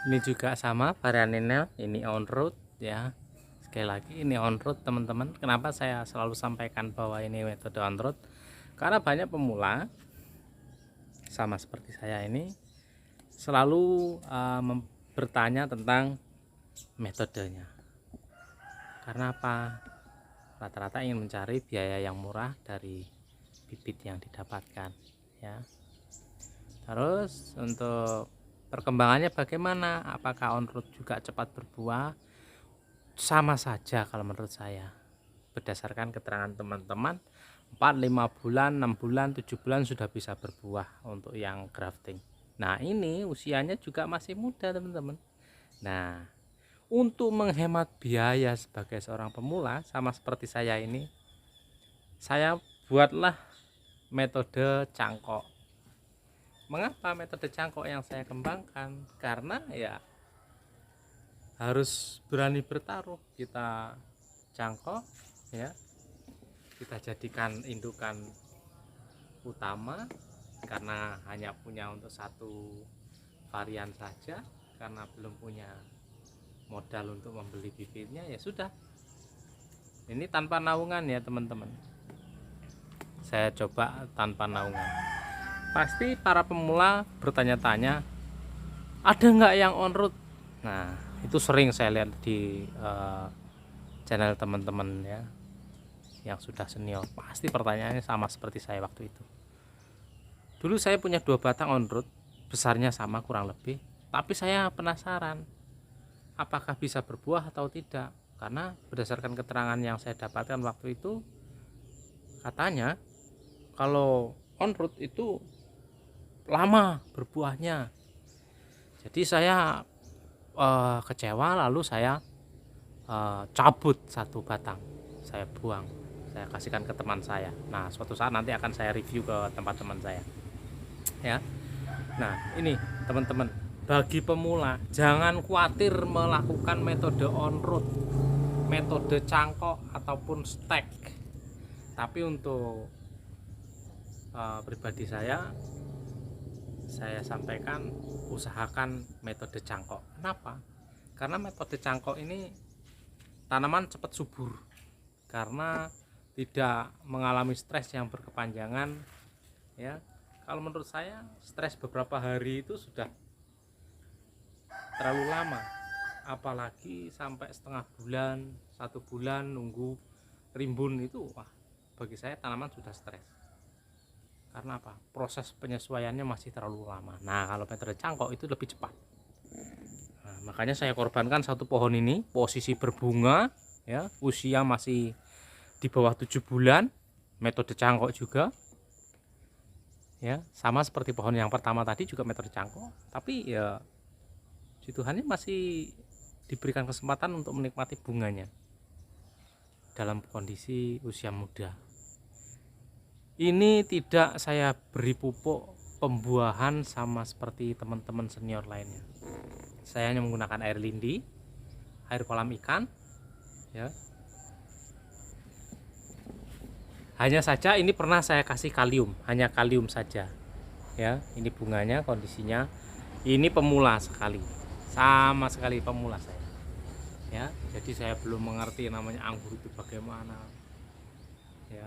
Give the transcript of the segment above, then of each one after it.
Ini juga sama varian ini on road ya. Sekali lagi ini on road teman-teman. Kenapa saya selalu sampaikan bahwa ini metode on road? Karena banyak pemula sama seperti saya ini selalu bertanya tentang metodenya. Karena apa? Rata-rata ingin mencari biaya yang murah dari bibit yang didapatkan ya. Terus untuk perkembangannya bagaimana? Apakah on road juga cepat berbuah? Sama saja kalau menurut saya. Berdasarkan keterangan teman-teman, 4, 5 bulan, 6 bulan, 7 bulan sudah bisa berbuah untuk yang grafting. Nah, ini usianya juga masih muda, teman-teman. Nah, untuk menghemat biaya sebagai seorang pemula sama seperti saya ini, saya buatlah metode cangkok. Mengapa metode cangkok yang saya kembangkan? Karena ya harus berani bertaruh. Kita cangkok ya, kita jadikan indukan utama karena hanya punya untuk satu varian saja, karena belum punya modal untuk membeli bibitnya. Ya sudah, ini tanpa naungan ya teman-teman, saya coba tanpa naungan. Pasti para pemula bertanya-tanya, ada nggak yang on road? Nah, itu sering saya lihat di channel teman-teman ya yang sudah senior. Pasti pertanyaannya sama seperti saya waktu itu. Dulu saya punya 2 batang on road, besarnya sama kurang lebih, tapi saya penasaran apakah bisa berbuah atau tidak. Karena berdasarkan keterangan yang saya dapatkan waktu itu, katanya kalau on road itu lama berbuahnya. Jadi saya kecewa, lalu saya cabut 1 batang, saya buang, saya kasihkan ke teman saya. Nah, suatu saat nanti akan saya review ke tempat teman saya ya. Nah, ini teman-teman, bagi pemula jangan khawatir melakukan metode on road, metode cangkok ataupun stack. Tapi untuk pribadi saya sampaikan usahakan metode cangkok. Kenapa? Karena metode cangkok ini tanaman cepat subur karena tidak mengalami stres yang berkepanjangan ya. Kalau menurut saya stres beberapa hari itu sudah terlalu lama, apalagi sampai setengah bulan, 1 bulan nunggu rimbun itu, wah, bagi saya tanaman sudah stres. Karena apa? Proses penyesuaiannya masih terlalu lama. Nah, kalau metode cangkok itu lebih cepat. Nah, makanya saya korbankan 1 pohon ini, posisi berbunga ya, usia masih di bawah 7 bulan, metode cangkok juga ya, sama seperti pohon yang pertama tadi juga metode cangkok, tapi ya Tuhannya masih diberikan kesempatan untuk menikmati bunganya dalam kondisi usia muda. Ini tidak saya beri pupuk pembuahan sama seperti teman-teman senior lainnya. Saya hanya menggunakan air lindi, air kolam ikan ya. Hanya saja ini pernah saya kasih kalium, hanya kalium saja ya. Ini bunganya, kondisinya ini pemula sekali, sama sekali pemula saya ya. Jadi saya belum mengerti namanya anggur itu bagaimana ya.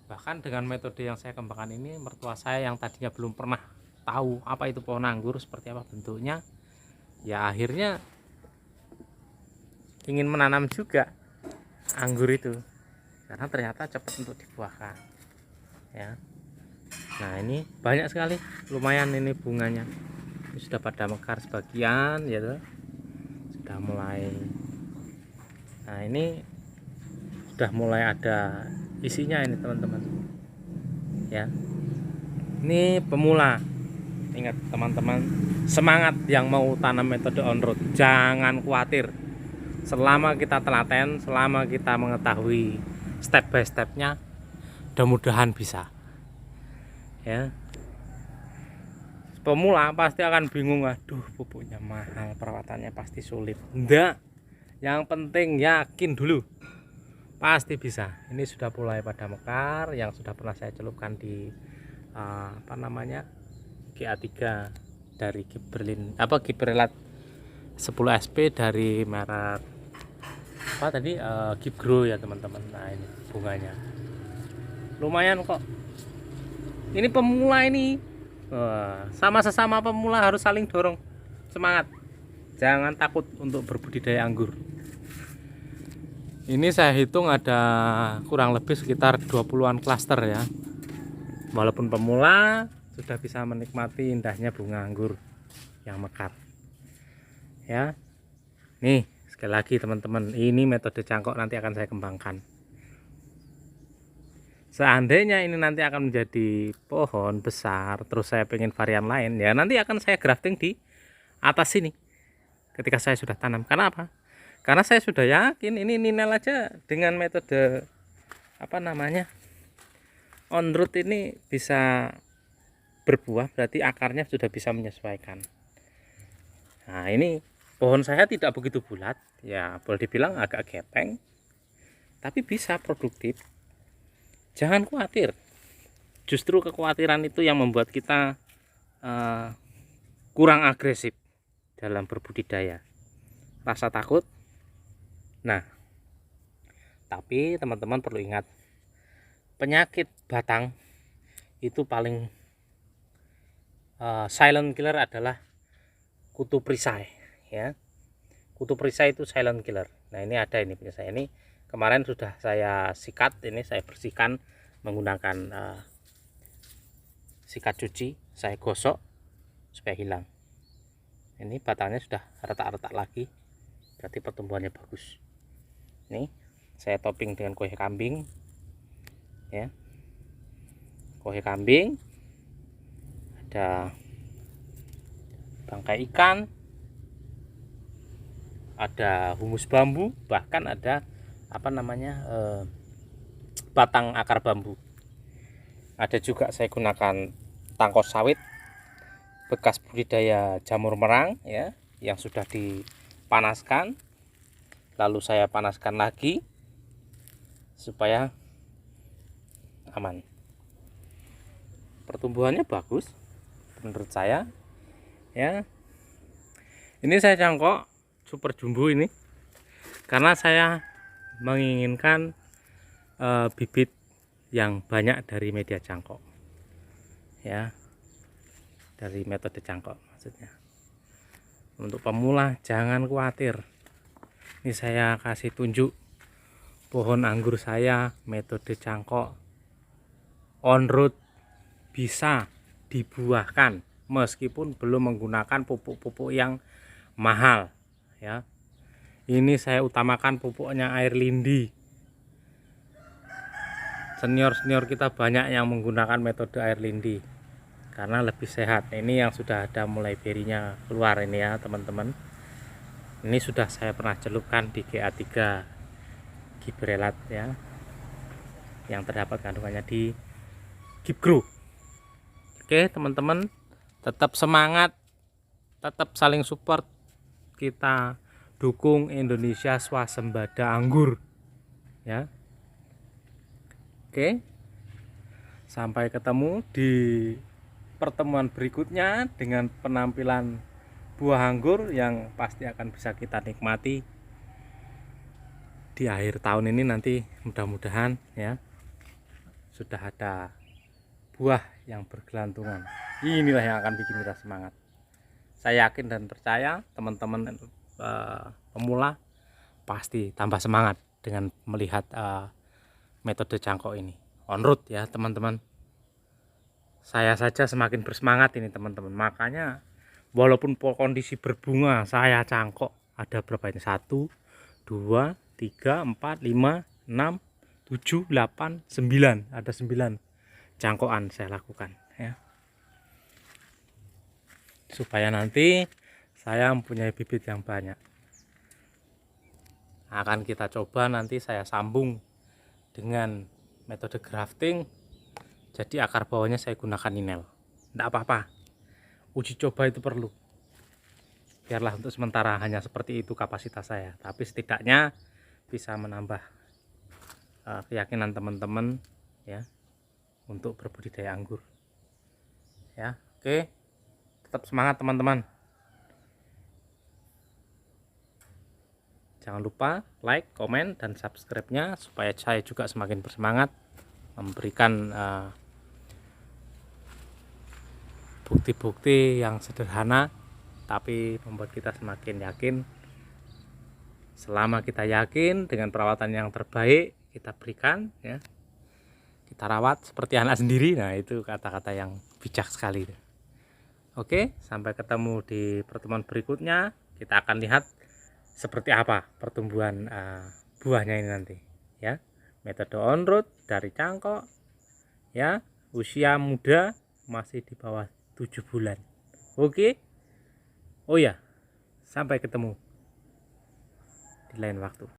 Bahkan dengan metode yang saya kembangkan ini, mertua saya yang tadinya belum pernah tahu apa itu pohon anggur, seperti apa bentuknya, ya akhirnya ingin menanam juga anggur itu karena ternyata cepat untuk dibuahkan ya. Nah, ini banyak sekali, lumayan ini bunganya. Ini sudah pada mekar sebagian ya tuh. Sudah mulai. Nah, ini sudah mulai ada isinya ini teman-teman ya. Ini pemula, ingat teman-teman, semangat yang mau tanam metode on road, jangan khawatir. Selama kita telaten, selama kita mengetahui step by stepnya, mudah-mudahan bisa ya. Pemula pasti akan bingung, aduh pupuknya mahal, perawatannya pasti sulit. Enggak, yang penting yakin dulu, pasti bisa. Ini sudah mulai pada mekar, yang sudah pernah saya celupkan di GA3 dari Gibberellat 10 SP dari merek apa tadi, Gibgrow ya teman-teman. Nah ini bunganya lumayan kok, ini pemula ini. Sama sesama pemula harus saling dorong, semangat, jangan takut untuk berbudidaya anggur. Ini saya hitung ada kurang lebih sekitar 20-an klaster ya. Walaupun pemula sudah bisa menikmati indahnya bunga anggur yang mekar ya. Nih sekali lagi teman-teman, ini metode cangkok nanti akan saya kembangkan. Seandainya ini nanti akan menjadi pohon besar, terus saya pengen varian lain ya, nanti akan saya grafting di atas sini ketika saya sudah tanam. Karena apa? Karena saya sudah yakin ini ninel aja dengan metode on root ini bisa berbuah, berarti akarnya sudah bisa menyesuaikan. Nah ini pohon saya tidak begitu bulat ya, boleh dibilang agak gepeng, tapi bisa produktif. Jangan khawatir, justru kekhawatiran itu yang membuat kita kurang agresif dalam berbudidaya, rasa takut. Nah tapi teman-teman perlu ingat, penyakit batang itu paling silent killer adalah kutu perisai ya. Kutu perisai itu silent killer. Nah ini ada ini punya saya, ini kemarin sudah saya sikat, ini saya bersihkan menggunakan sikat cuci, saya gosok supaya hilang. Ini batangnya sudah retak-retak lagi, berarti pertumbuhannya bagus. Ini saya topping dengan kue kambing ya, kue kambing, ada bangkai ikan, ada humus bambu, bahkan ada batang akar bambu. Ada juga saya gunakan tangkos sawit bekas budidaya jamur merang ya, yang sudah dipanaskan, lalu saya panaskan lagi supaya aman. Pertumbuhannya bagus menurut saya ya. Ini saya cangkok super jumbo ini karena saya menginginkan bibit yang banyak dari media cangkok ya, dari metode cangkok maksudnya. Untuk pemula jangan khawatir, ini saya kasih tunjuk pohon anggur saya metode cangkok on root, bisa dibuahkan meskipun belum menggunakan pupuk-pupuk yang mahal ya. Ini saya utamakan pupuknya air lindi. Senior-senior kita banyak yang menggunakan metode air lindi karena lebih sehat. Ini yang sudah ada mulai berinya keluar ini ya teman-teman. Ini sudah saya pernah celupkan di GA3 Gibberellat ya, yang terdapat kandungannya di Gibgrow. Oke teman-teman, tetap semangat, tetap saling support, kita dukung Indonesia swasembada anggur ya. Oke, sampai ketemu di pertemuan berikutnya dengan penampilan buah anggur yang pasti akan bisa kita nikmati di akhir tahun ini nanti. Mudah-mudahan ya sudah ada buah yang bergelantungan. Inilah yang akan bikin kita semangat. Saya yakin dan percaya teman-teman pemula pasti tambah semangat dengan melihat metode cangkok ini on root ya teman-teman. Saya saja semakin bersemangat ini teman-teman. Makanya walaupun kondisi berbunga saya cangkok ada berapa ini, 1 2 3 4 5 6 7 8 9, ada 9 cangkokan saya lakukan ya, supaya nanti saya mempunyai bibit yang banyak. Akan kita coba nanti saya sambung dengan metode grafting, jadi akar bawahnya saya gunakan ninel. Tidak apa-apa, uji coba itu perlu, biarlah untuk sementara hanya seperti itu kapasitas saya, tapi setidaknya bisa menambah keyakinan teman-teman ya untuk berbudidaya anggur ya. Oke, Tetap semangat teman-teman. Jangan lupa like, komen, dan subscribe-nya supaya saya juga semakin bersemangat memberikan bukti-bukti yang sederhana tapi membuat kita semakin yakin. Selama kita yakin dengan perawatan yang terbaik kita berikan, ya, kita rawat seperti anak sendiri. Nah, itu kata-kata yang bijak sekali. Oke, sampai ketemu di pertemuan berikutnya. Kita akan lihat seperti apa pertumbuhan buahnya ini nanti, ya. Metode on root dari cangkok, ya, usia muda, masih di bawah 7 bulan. Oke. Oh ya, sampai ketemu di lain waktu.